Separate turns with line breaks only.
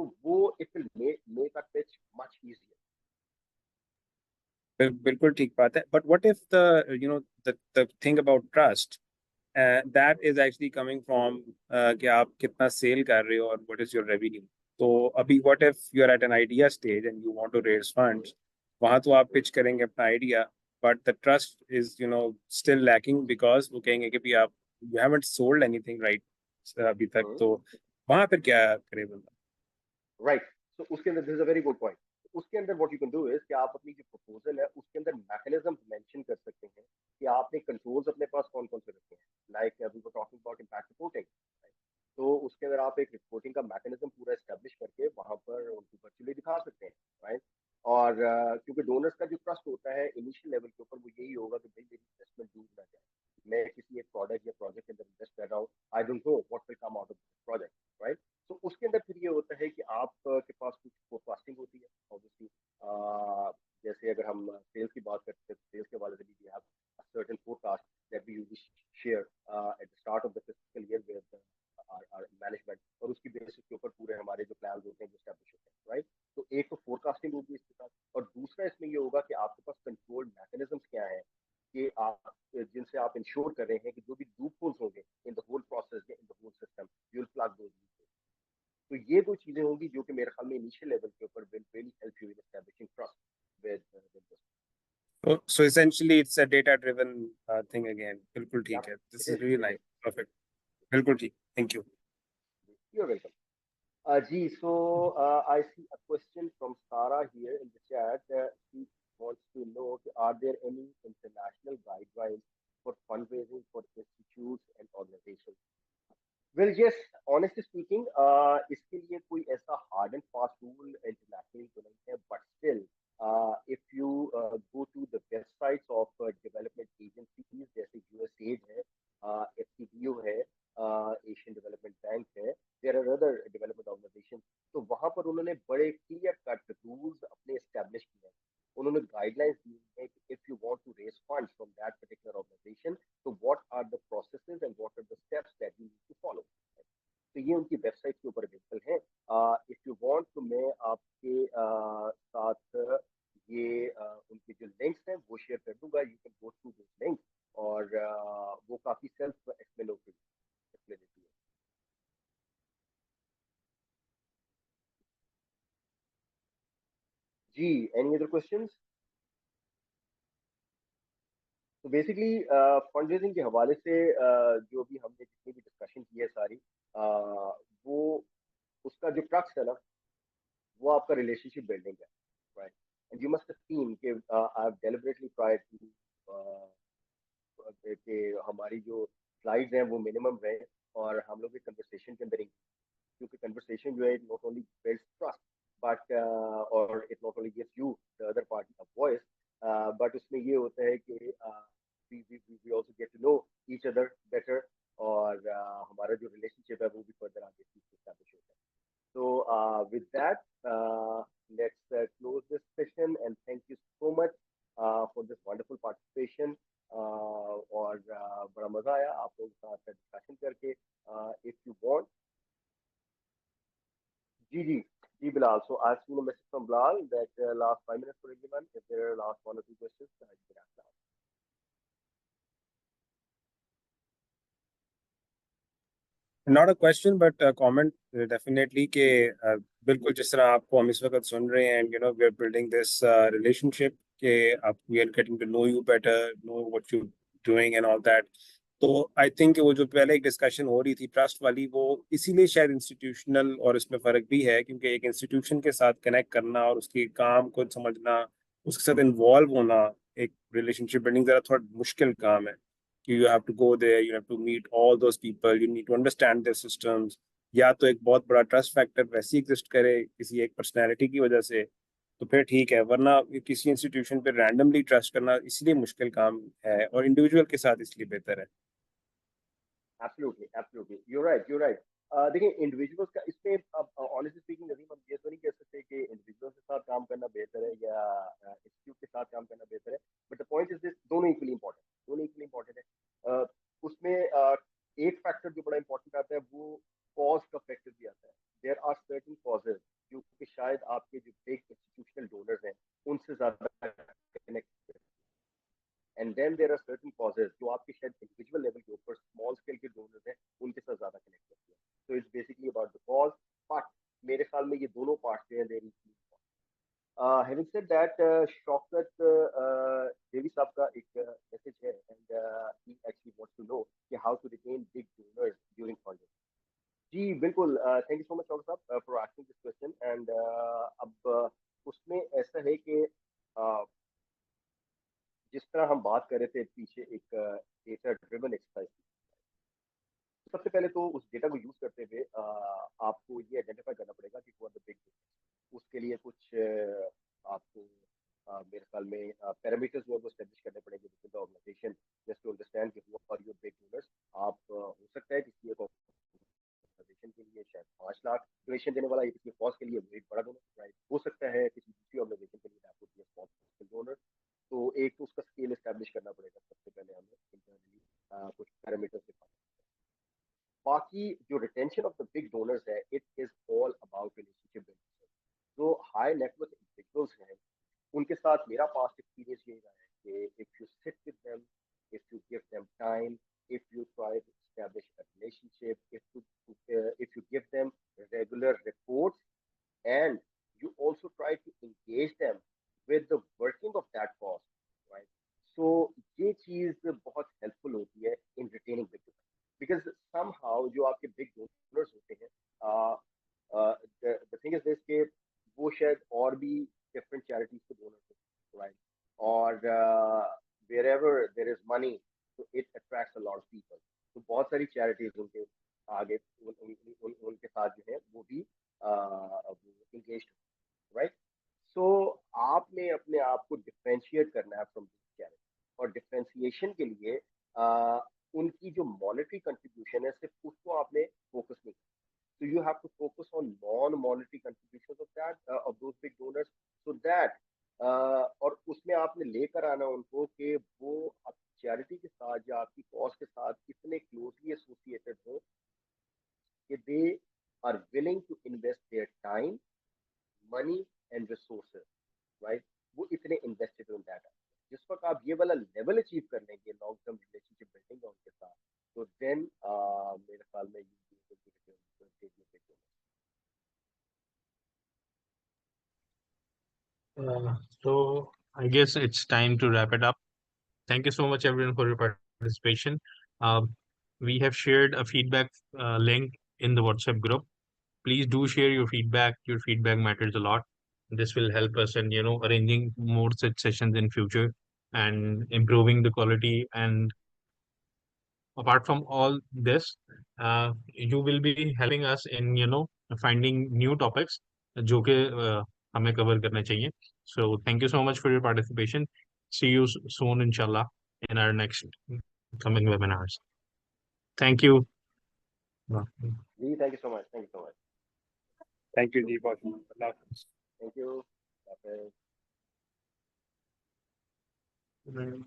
तो वो it will make a pitch much easier.
बिल्कुल ठीक बात है, but what if the the thing about trust that is actually coming from कि आप कितना सेल कर रहे हो और व्हाट इज योर रेवेन्यू। तो अभी what if you are at an idea stage and you want to raise funds, वहां तो आप पिच करेंगे अपना idea, but the trust is still lacking because वो कहेंगे कि भी आप you haven't sold anything right अभी तक। तो वहां पर क्या करे बंदा?
राइट, तो उसके अंदर this is a very good point. उसके अंदर what you can do is कि आप अपनी जो प्रपोजल है उसके अंदर मैकेनिज्म मेंशन कर सकते हैं कि आपने कंट्रोल्स अपने पास कौन कौन से रखे हैं। Like we were talking about impact reporting, तो उसके अंदर आप एक रिपोर्टिंग का मैकेनिज्म पूरा एस्टेब्लिश करके वहां पर उनको वर्चुअली दिखा सकते हैं, राइट। और क्योंकि डोनर्स का जो ट्रस्ट होता है इनिशियल लेवल के ऊपर वो यही होगा कि भाई मेरी इन्वेस्टमेंट डूब ना जाए, मैं किसी एक प्रोडक्ट या प्रोजेक्ट के अंदर इन्वेस्ट कर रहा हूँ, I don't know what will come out of this project, right. तो उसके अंदर फिर ये होता है कि आप के पास कुछ फोरकास्टिंग होती है ऑब्वियसली। जैसे अगर हम सेल्स की बात करते हैं, सेल्स के वाले भी have a certain forecast that we usually share at the start of the fiscal year with our management, और उसकी बेसिस के ऊपर पूरे हमारे जो प्लान होते हैं वो एस्टेब्लिश होते हैं, राइट। तो एक तो फोरकास्टिंग होगी इसके साथ, और दूसरा इसमें ये होगा कि आपके पास कंट्रोल मैकेनिज्म्स क्या है कि आप जिनसे आप इंश्योर कर रहे हैं कि जो भी लूप होल्स होंगे in the whole process in the whole system you will plug those. तो ये दो चीजें होंगी जो कि मेरे ख्याल में इनिशियल लेवल के ऊपर will really help you in establishing trust with this.
So essentially it's a data driven thing again. बिल्कुल
या
ठीक है, this
it
is
is
really
it
nice,
is
perfect, बिल्कुल ठीक, thank you.
You are welcome. Ji, so I see a question from Sara here in the chat. She wants to know, are there any international guidelines for fundraising for institutes and organizations? Well, yes, honestly speaking, इसके लिए कोई ऐसा hard and fast rule internationally तो नहीं है, but still, if you go to the websites of development agencies जैसे USAID है, FCDO है, Asian Development Bank है, there are other development organizations, तो वहाँ पर उन्होंने बड़े clear cut rules अपने establish किए हैं। उन्होंने गाइडलाइंस दी है कि if you want to raise funds from that particular organization, so what are the processes and what are the steps that you need to follow। तो ये उनकी वेबसाइट के ऊपर अवेलेबल है। इफ यू वांट तो मैं आपके साथ ये उनके जो लिंक्स हैं वो शेयर कर दूंगा, you can go through this link, और वो काफी सेल्फ एक्सप्लेनेटरी है। जी, एनी अदर क्वेश्चंस? तो बेसिकली फंड रेजिंग के हवाले से जो भी हमने जितनी भी डिस्कशन की है सारी, वो उसका जो क्रक्स है ना वो आपका रिलेशनशिप बिल्डिंग है, right. And you must have seen कि I have deliberately tried to कि हमारी जो स्लाइड्स हैं वो मिनिमम रहे, और हम लोग के कन्वर्सेशन के अंदर ही, क्योंकि कन्वर्सेशन जो है it not only builds trust but और it not only gives you the other party a voice, but उसमें ये होता है कि we also get to know each other better, और हमारा जो रिलेशनशिप है वो भी फर्दर आगे एस्टैब्लिश होता है। So with that, let's close this session, and thank you so much for this wonderful participation. और बड़ा मजा आया आप लोगों के साथ डिस्कशन करके। If you want, ji ji ji Bilal. So I've seen a message from Bilal that last 5 minutes for everyone. If there are last one or two questions, you can ask now.
Not a question but a comment, definitely कि बिल्कुल जिस तरह आपको हम इस वक्त सुन रहे हैं, we are building this relationship कि आप we are getting to know you better, know what you doing and all that। तो आई थिंक वो जो पहले एक डिस्कशन हो रही थी ट्रस्ट वाली, वो इसीलिए शायद इंस्टीट्यूशनल और इसमें फर्क भी है, क्योंकि एक इंस्टीट्यूशन के साथ कनेक्ट करना और उसके काम को समझना, उसके साथ इन्वॉल्व होना, एक रिलेशनशिप बिल्डिंग जरा थोड़ा मुश्किल काम है। You have to go there, you have to meet all those people, you need to understand their systems। या तो एक बहुत बड़ा ट्रस्ट फैक्टर वैसे एग्जिस्ट करे किसी एक पर्सनैलिटी की वजह से, तो फिर ठीक है, वरना किसी इंस्टीट्यूशन पे रैंडमली ट्रस्ट करना इसलिए मुश्किल काम है, और इंडिविजुअल के साथ इसलिए बेहतर है।
Absolutely absolutely, you right you right. देखिए इंडिविजुअल्स का इसमें ऑनेस्टली स्पीकिंग नजीम, हम ये तो नहीं कह सकते कि इंडिविजुअल्स के साथ काम करना बेहतर है या इंस्टीट्यूट के साथ काम करना बेहतर है, but the point is this, दोनों इक्वली इंपॉर्टेंट, दोनों इक्वली इंपॉर्टेंट है। उसमें एक फैक्टर जो बड़ा इंपॉर्टेंट आता है वो कॉज का फैक्टर भी आता है। There are certain causes and then there are certain causes जो आपके शायद इंडिविजुअल लेवल के ऊपर स्मॉल स्केल के डोनर्स हैं उनके साथ ज्यादा कनेक्ट करती है. So it's basically about the cause, but मेरे ख्याल में ये दोनों पार्ट्स हैं there. Having said that, Shaukat Devi साहब का एक मैसेज है and he actually wants to know कि how to retain big donors during funding. जी बिल्कुल, thank you so much Shaukat साहब for asking this question. And अब उसमें ऐसा है कि जिस तरह हम बात कर रहे थे पीछे एक डेटा ड्रिवन एक्सरसाइज. सबसे पहले तो उस डेटा को यूज करते हुए आपको ये आइडेंटिफाई करना पड़ेगा कि वो बिग. उसके लिए कुछ आपको मेरे ख्याल में पैरामीटर्स जो है वो एस्टेब्लिश करने पड़ेंगे with the organisation just to understand कि who are your big donors. आप हो सकता है किसी एक ऑर्गेनाइजेशन के लिए शायद 5 लाख डोनेशन देने वाला, या किसी कॉज के लिए वो एक बड़ा डोनर, राइट. हो सकता है किसी दूसरी ऑर्गेनाइजेशन के लिए that would be a small donor. तो एक तो उसका स्केल एस्टेब्लिश करना पड़ेगा सबसे पहले हमें इंटरनली कुछ पैरामीटर्स के. बाकी जो retention of the big donors है, it is all about relationship building. जो हाई नेटवर्क इंडिविजुअल्स हैं उनके साथ मेरा पास्ट एक्सपीरियंस यही रहा है कि if you sit with them, if you give them time, if you try to establish a relationship, if you give them regular reports and you also try to engage them with the working of that cause, right? So ये चीज बहुत helpful होती है in retaining big donors, because somehow जो आपके big donors होते हैं, the thing is this कि वो शायद और भी different charities के donors होते हैं, right? और wherever there is money, so it attracts a lot of people. तो बहुत सारी charities उनके आगे उनके साथ जो है वो भी engaged, right? सो आपने अपने आप को डिफ्रेंशिएट करना है फ्रॉम दिस चैलेंज, और डिफ्रेंशिएशन के लिए उनकी जो मॉनेटरी कंट्रीब्यूशन है सिर्फ उसको आपने फोकस नहीं करना. So you have to focus on non-monetary contributions of that of those big donors, so that और उसमें आपने लेकर आना उनको कि वो आपकी चैरिटी के साथ या आपकी कॉज के साथ कितने क्लोजली एसोसिएटेड हो कि they are willing to invest their time, money and resources, right. वो इतने इन्वेस्टेड इन दैट. जिस वक्त आप ये वाला लेवल अचीव कर लेंगे लॉन्ग टर्म रिलेशनशिप बिल्डिंग उनके साथ, तो देन मेरे ख्याल में
So I guess it's time to wrap it up. Thank you so much, everyone, for your participation. We have shared a feedback link in the WhatsApp group. Please do share your feedback. Your feedback matters a lot. This will help us in arranging more such sessions in future and improving the quality. And apart from all this, you will be helping us in finding new topics जो कि हमें cover करने चाहिए. So thank you so much for your participation. See you soon, inshallah, in our next coming webinars. Thank you.
जी, thank you so much, thank you so much,
Thank you, Deepak. Allah Hafiz.
Thank you.
Mm.